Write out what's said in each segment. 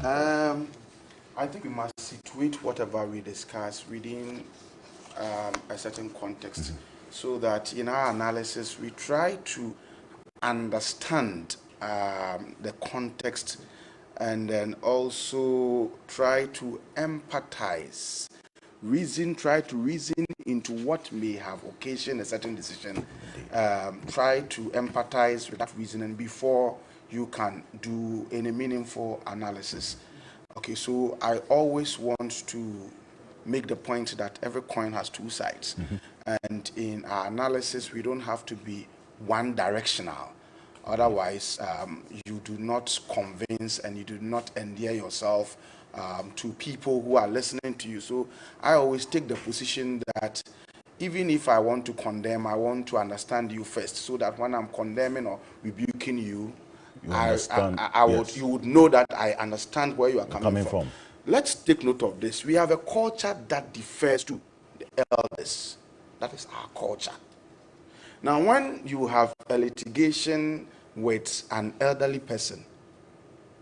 I think we must situate whatever we discuss within a certain context, so that in our analysis we try to understand the context, and then also try to empathize, try to reason into what may have occasioned a certain decision, try to empathize with that reasoning before you can do any meaningful analysis. Okay, so I always want to make the point that every coin has two sides. And in our analysis, we don't have to be one directional. Otherwise, you do not convince and you do not endear yourself to people who are listening to you. So I always take the position that even if I want to condemn, I want to understand you first, so that when I'm condemning or rebuking you, you would know that I understand where you are coming from. Let's take note of this. We have a culture that defers to the elders. That is our culture. Now, when you have a litigation with an elderly person,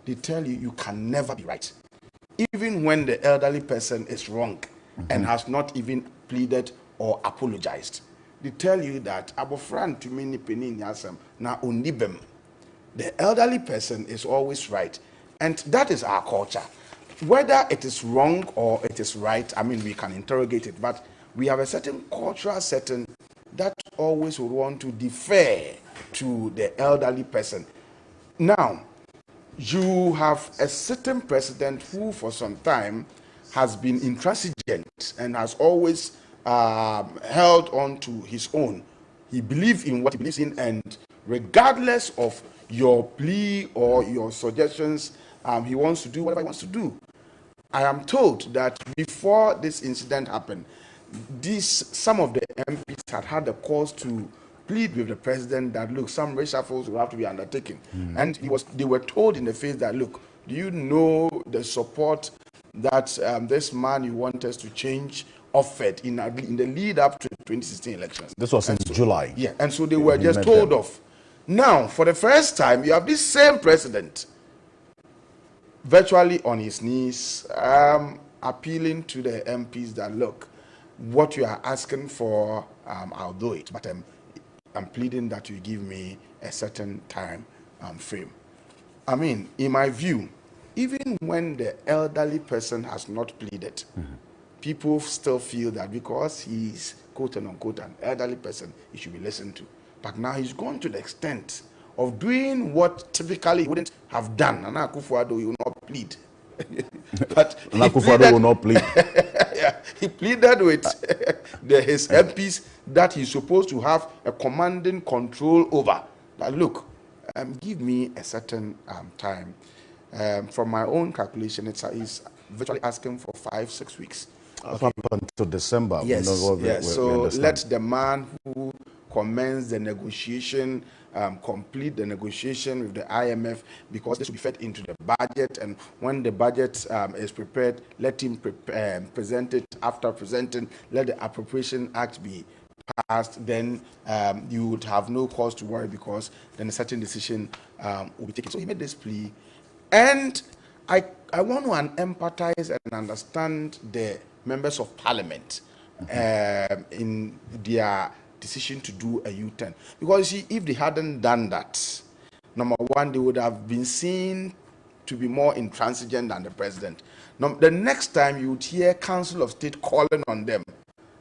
they tell you can never be right, even when the elderly person is wrong and has not even pleaded or apologized. They tell you that abofran to me penny nyasam na onibem. The elderly person is always right, and that is our culture. Whether it is wrong or it is right, I mean, we can interrogate it, but we have a certain cultural setting that always would want to defer to the elderly person. Now, you have a certain president who for some time has been intransigent and has always held on to his own. He believes in what he believes in, and regardless of your plea or your suggestions, he wants to do whatever he wants to do. I am told that before this incident happened, some of the MPs had the cause to plead with the president that, look, some reshuffles will have to be undertaken. And they were told in the face that, look, do you know the support that this man you want us to change offered in the lead up to the 2016 elections? This was in July. Yeah, and so they were just told off. Now, for the first time, you have this same president virtually on his knees, appealing to the MPs that, look, what you are asking for, I'll do it, but I'm pleading that you give me a certain time frame. I mean, in my view, even when the elderly person has not pleaded, people still feel that because he's quote unquote an elderly person, he should be listened to. But now he's gone to the extent of doing what typically he wouldn't have done. Nana Akufo-Addo, he will not plead. But Akufo-Addo will not plead. Yeah, he pleaded with his MPs that he's supposed to have a commanding control over. That, look, give me a certain time. From my own calculation, he's virtually asking for 5-6 weeks. Up until December. Yes, so let the man who commence the negotiation complete the negotiation with the IMF, because this will be fed into the budget, and when the budget is prepared, let him present it. After presenting, let the Appropriation Act be passed. Then you would have no cause to worry, because then a certain decision will be taken. So he made this plea, and I want to empathize and understand the members of parliament in their decision to do a U-turn, because you see, if they hadn't done that, number one, they would have been seen to be more intransigent than the president. Now, the next time you would hear Council of State calling on them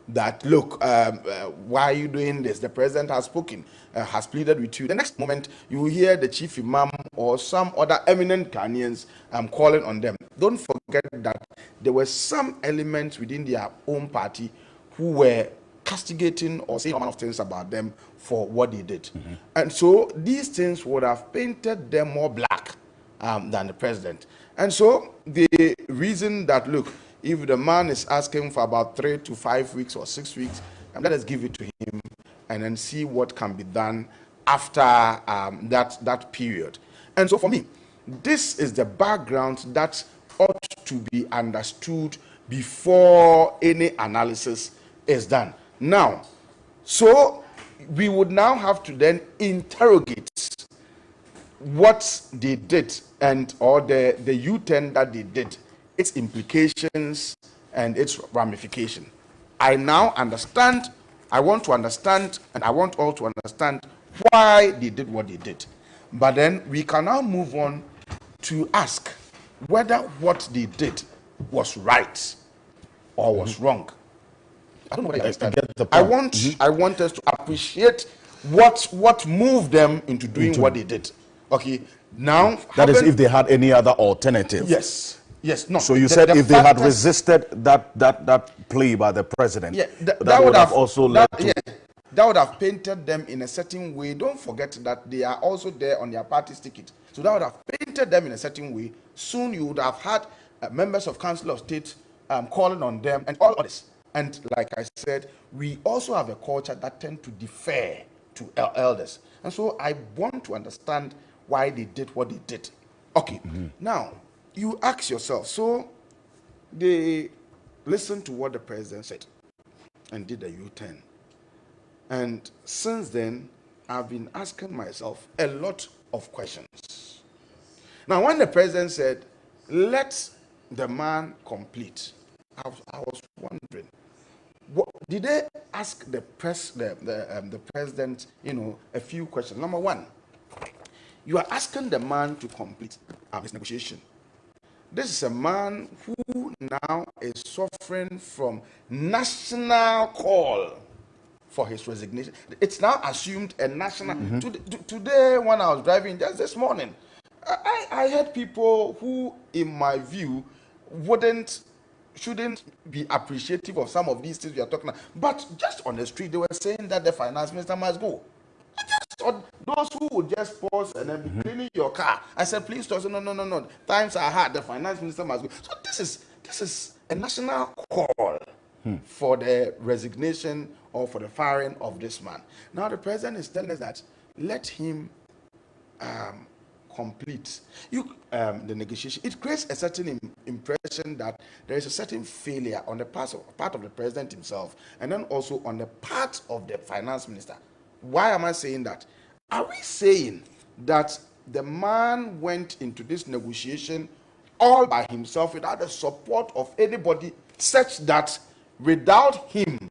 that, look, why are you doing this? The president has spoken, has pleaded with you. The next moment, you will hear the chief imam or some other eminent Ghanaians calling on them. Don't forget that there were some elements within their own party who were castigating or saying a lot of things about them for what they did. And so these things would have painted them more black than the president. And so the reason that, look, if the man is asking for about 3 to 5 weeks or 6 weeks, let us give it to him and then see what can be done after that period. And so for me, this is the background that ought to be understood before any analysis is done. Now, so we would now have to then interrogate what they did and or the U-turn that they did, its implications and its ramification. I now understand, I want to understand, and I want all to understand why they did what they did. But then we can now move on to ask whether what they did was right or was wrong. I don't know whether you understand. get the point. I want us to appreciate what moved them into doing what they did. Okay. Now That is, if they had any other alternative. yes. Yes, no. So you said if they had resisted that plea by the president, yeah, that would have also led to... yeah, that would have painted them in a certain way. Don't forget that they are also there on their party's ticket. So that would have painted them in a certain way. Soon you would have had members of Council of State calling on them and all others. And like I said, we also have a culture that tends to defer to elders. And so I want to understand why they did what they did. Okay, now you ask yourself, so they listened to what the president said and did a U-turn. And since then, I've been asking myself a lot of questions. Now, when the president said, let the man complete, I was wondering, what, did they ask the president, a few questions? Number one, you are asking the man to complete his negotiation. This is a man who now is suffering from national call for his resignation. It's now assumed a national. Today, when I was driving, just this morning, I heard people who, in my view, shouldn't be appreciative of some of these things we are talking about. But just on the street, they were saying that the finance minister must go. Or those who would just pause and then be cleaning your car. I said, please stop. No. Times are hard. The finance minister must go. So this is a national call for the resignation or for the firing of this man. Now the president is telling us that let him complete the negotiation. It creates a certain impression that there is a certain failure on the part of the president himself, and then also on the part of the finance minister. Why am I saying that? Are we saying that the man went into this negotiation all by himself without the support of anybody, such that without him,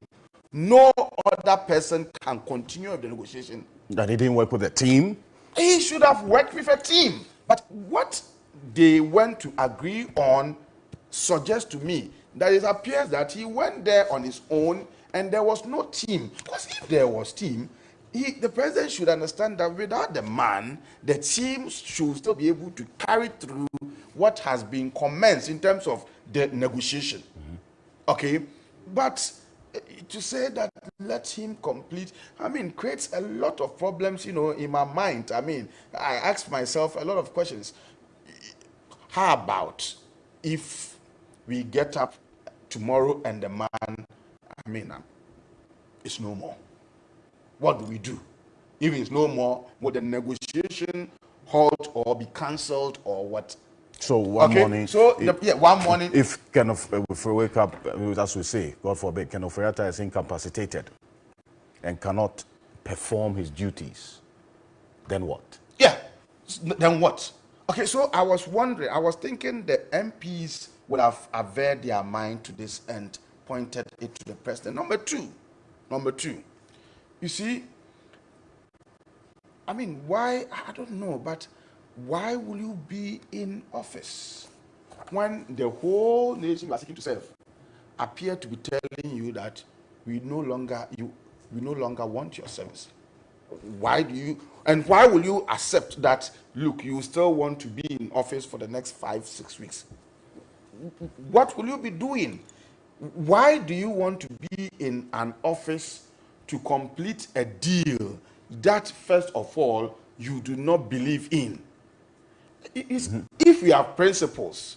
no other person can continue with the negotiation? That he didn't work with a team? He should have worked with a team. But what they went to agree on suggests to me that it appears that he went there on his own and there was no team. Because if there was team, the president should understand that without the man, the team should still be able to carry through what has been commenced in terms of the negotiation. Okay? But to say that let him complete, creates a lot of problems, in my mind. I asked myself a lot of questions. How about if we get up tomorrow and the man, it's no more? What do we do? If it's no more, will the negotiation halt or be cancelled or what? So one morning, one morning, if if we wake up, as we say, God forbid, Ofori-Atta is incapacitated and cannot perform his duties, then what? Yeah, then what? Okay, so I was wondering, I was thinking the MPs would have averred their mind to this and pointed it to the president. Number two, you see, why? I don't know, but why will you be in office when the whole nation you are seeking to serve appear to be telling you that we no longer want your service? Why will you accept that, look, you still want to be in office for the next 5-6 weeks? What will you be doing? Why do you want to be in an office to complete a deal that, first of all, you do not believe in? If we have principles,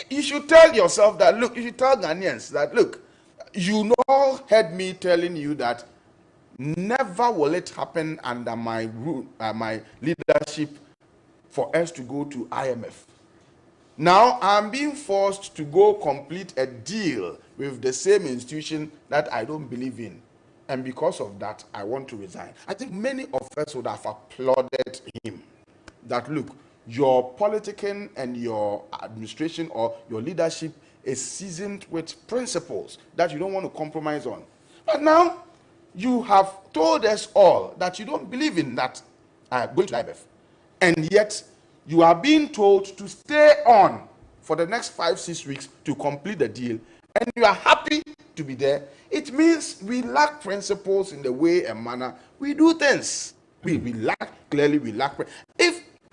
you should tell yourself that, look, you should tell Ghanaians that, look, you all heard me telling you that never will it happen under my rule, my leadership, for us to go to IMF. Now I'm being forced to go complete a deal with the same institution that I don't believe in. And because of that, I want to resign. I think many of us would have applauded him. that, look, your politicking and your administration or your leadership is seasoned with principles that you don't want to compromise on. But now, you have told us all that you don't believe in that going to IMF. And yet, you are being told to stay on for the next 5-6 weeks to complete the deal, and you are happy to be there. It means we lack principles in the way and manner we do things. We lack, clearly we lack.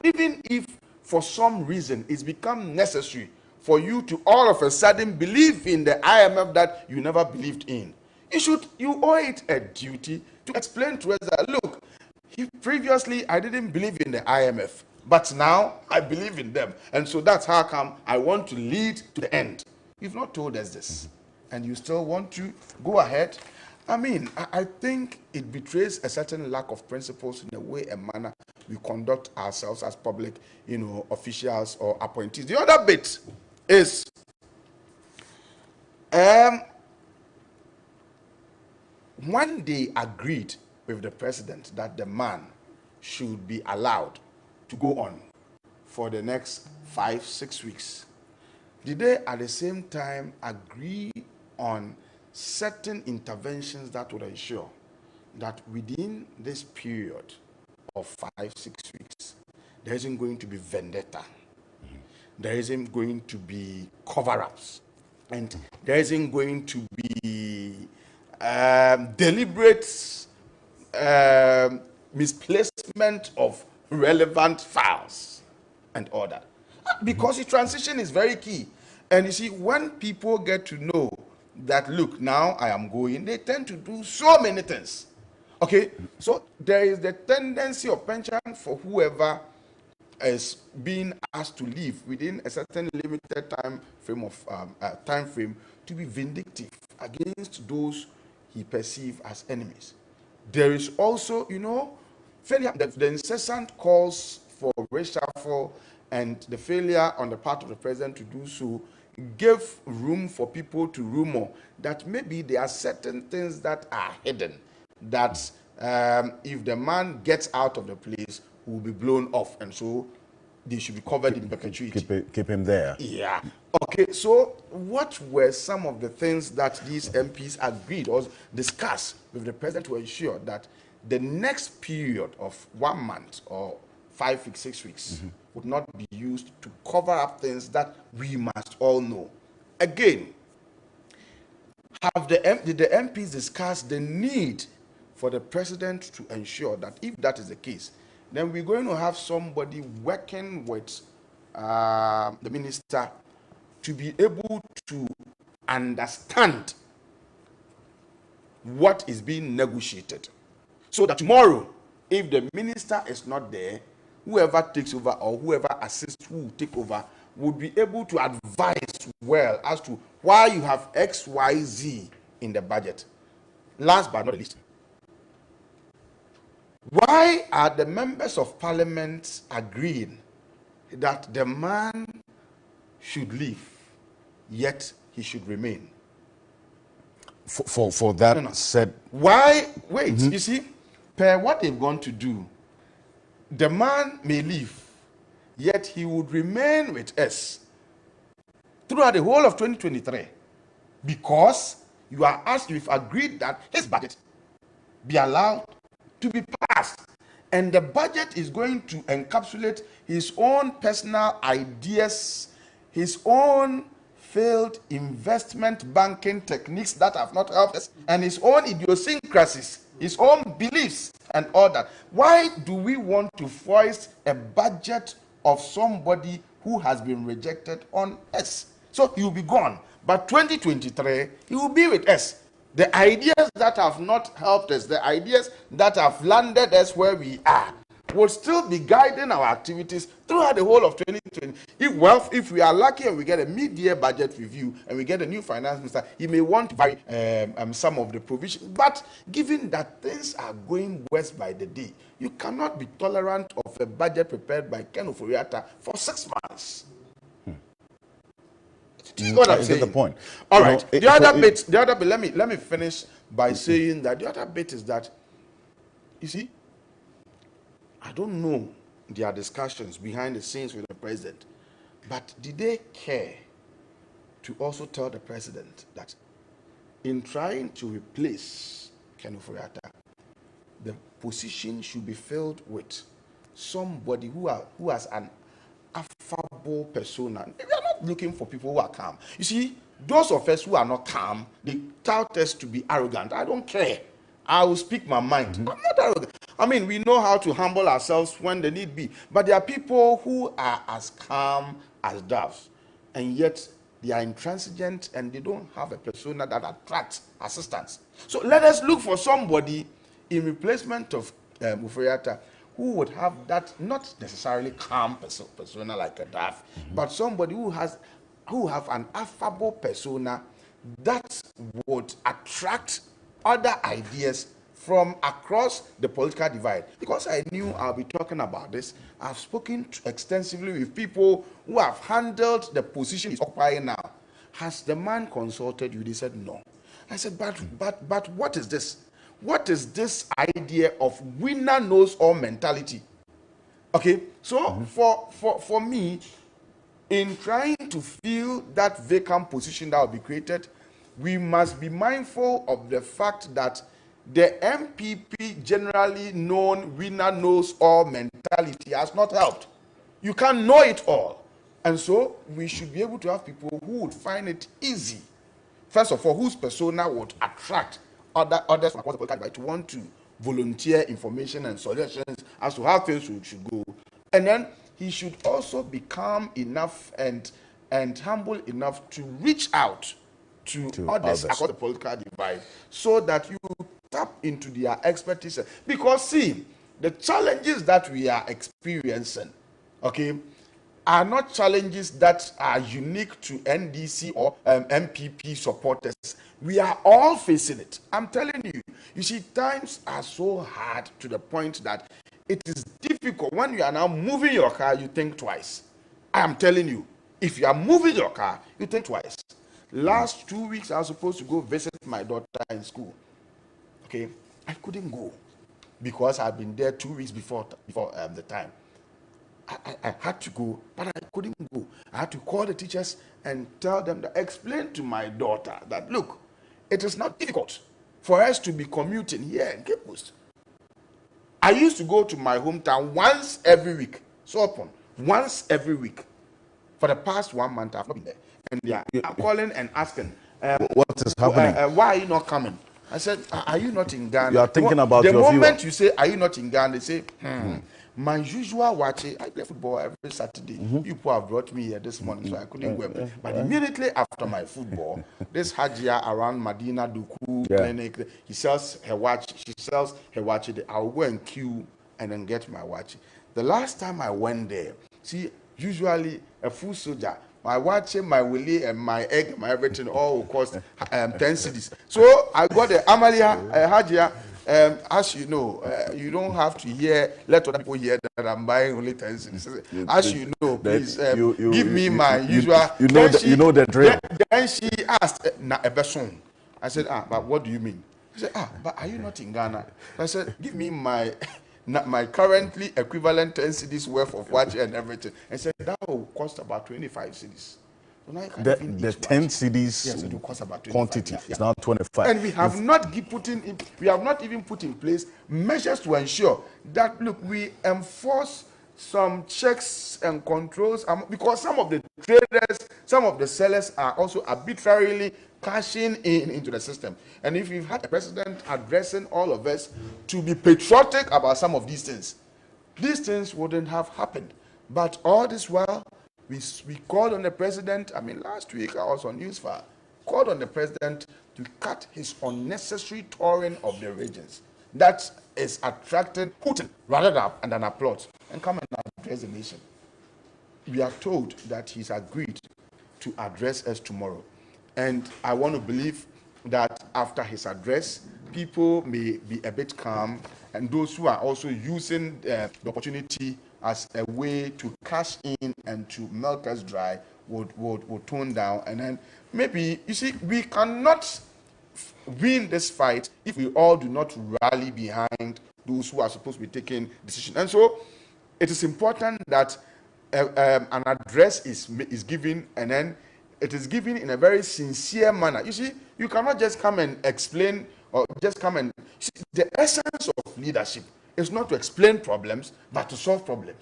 Even if for some reason it's become necessary for you to all of a sudden believe in the IMF that you never believed in, you owe it a duty to explain to us that, look, previously I didn't believe in the IMF, but now I believe in them. And so that's how come I want to lead to the end. You've not told us this, and you still want to go ahead. I mean, I think it betrays a certain lack of principles in the way and manner we conduct ourselves as public, officials or appointees. The other bit is, when they agreed with the president that the man should be allowed to go on for the next 5-6 weeks, did they at the same time agree on certain interventions that would ensure that within this period of 5-6 weeks, there isn't going to be vendetta, there isn't going to be cover-ups, and there isn't going to be deliberate misplacement of relevant files and all that? Because the transition is very key. And you see, when people get to know that, look, now I am going, they tend to do so many things. Okay, so there is the tendency of pension for whoever is being asked to leave within a certain limited time frame to be vindictive against those he perceives as enemies. There is also, failure, the incessant calls for reshuffle and the failure on the part of the president to do so gave room for people to rumor that maybe there are certain things that are hidden, that if the man gets out of the place, will be blown off, and so they should be covered in perpetuity. Keep him there. Yeah. Okay, so what were some of the things that these MPs agreed or discussed with the president to ensure that the next period of 1 month or 5 weeks, 6 weeks would not be used to cover up things that we must all know? Again, did the MPs discuss the need for the president to ensure that if that is the case, then we're going to have somebody working with the minister to be able to understand what is being negotiated, so that tomorrow, if the minister is not there, whoever takes over or whoever assists who will take over would be able to advise well as to why you have X, Y, Z in the budget. Last but not least, why are the members of parliament agreeing that the man should leave, yet he should remain? For that said... Why? Wait, you see, per what they've gone to do, the man may leave, yet he would remain with us throughout the whole of 2023, because you've agreed that his budget be allowed to be passed, and the budget is going to encapsulate his own personal ideas, his own failed investment banking techniques that have not helped us, and his own idiosyncrasies, his own beliefs and all that. Why do we want to foist a budget of somebody who has been rejected on us? So he will be gone, but 2023 he will be with us. The ideas that have not helped us, the ideas that have landed us where we are, will still be guiding our activities throughout the whole of 2020. If we are lucky and we get a mid-year budget review and we get a new finance minister, he may want to vary some of the provisions. But given that things are going worse by the day, you cannot be tolerant of a budget prepared by Ken Ofori-Atta for 6 months. Do you know what I'm saying? The point. All right. The other bit. Let me finish by saying that the other bit is that, you see, I don't know their discussions behind the scenes with the president. But did they care to also tell the president that in trying to replace Ken Ofori-Atta, the position should be filled with somebody who has an affable persona. We are not looking for people who are calm. You see, those of us who are not calm, they tout us to be arrogant. I don't care. I will speak my mind. I'm not arrogant. I mean, we know how to humble ourselves when the need be. But there are people who are as calm as doves, and yet they are intransigent and they don't have a persona that attracts assistance. So let us look for somebody in replacement of Ofori-Atta who would have that, not necessarily calm persona like a dove, but somebody who have an affable persona that would attract other ideas from across the political divide. Because I knew I'll be talking about this, I've spoken extensively with people who have handled the position he's occupying now. Has the man consulted you? They said no. I said, but what is this? What is this idea of winner knows all mentality? Okay, so for me, in trying to fill that vacant position that will be created, we must be mindful of the fact that the MPP generally known winner knows all mentality has not helped. You can't know it all. And so we should be able to have people who would find it easy, first of all, whose persona would attract others from across the political divide to want to volunteer information and suggestions as to how things should go. And then he should also be calm enough and humble enough to reach out to others across the political divide so that you tap into their expertise. Because see, the challenges that we are experiencing, okay, are not challenges that are unique to NDC or MPP supporters. We are all facing it. I'm telling you. You see, times are so hard to the point that it is difficult. When you are now moving your car, you think twice. I am telling you, if you are moving your car, you think twice. Last 2 weeks, I was supposed to go visit my daughter in school. Okay, I couldn't go because I've been there 2 weeks before the time. I had to go, but I couldn't go. I had to call the teachers and tell them, explain to my daughter that, look, it is not difficult for us to be commuting here in Cape Coast. I used to go to my hometown once every week, once every week. For the past 1 month, I've not been there. And they are calling and asking, what is happening? Why are you not coming? I said, are you not in Ghana? You are thinking about the your moment viewer. you say, are you not in Ghana? They say, my usual watching, I play football every Saturday. People have brought me here this morning, so I couldn't go. But immediately after my football, this Hajia around Medina Duku clinic, he sells her watch. She sells her watch. I'll go and queue and then get my watch. The last time I went there, see, usually a full soldier, my watch, my willy, and my egg, my everything all will cost 10 cedis. So I got the Amalia Hajia. As you know, you don't have to let other people hear that I'm buying only 10 cedis. As you know, please give me my usual. You know the drill. Then she asked, I said, but what do you mean? She said, but are you not in Ghana? I said, give me my currently equivalent 10 cedis worth of watch and everything. And said that will cost about 25 cedis. So now the 10 cedis yes, it will cost about 25, quantity is now 25. And we have not even put in place measures to ensure that, look, we enforce some checks and controls, because some of the traders, some of the sellers are also arbitrarily cashing into the system. And if we've had a president addressing all of us to be patriotic about some of these things wouldn't have happened. But all this while, we called on the president. I mean, last week I was on Newsfire, called on the president to cut his unnecessary touring of the regions that is attracting Putin rather than applause, and come and address the nation. We are told that he's agreed to address us tomorrow. And I want to believe that after his address, people may be a bit calm, and those who are also using the opportunity as a way to cash in and to milk us dry would tone down. And then maybe, you see, we cannot win this fight if we all do not rally behind those who are supposed to be taking decisions. And so it is important that an address is given, and then it is given in a very sincere manner. You see, you cannot just come and explain, or just come and see, the essence of leadership is not to explain problems, but to solve problems.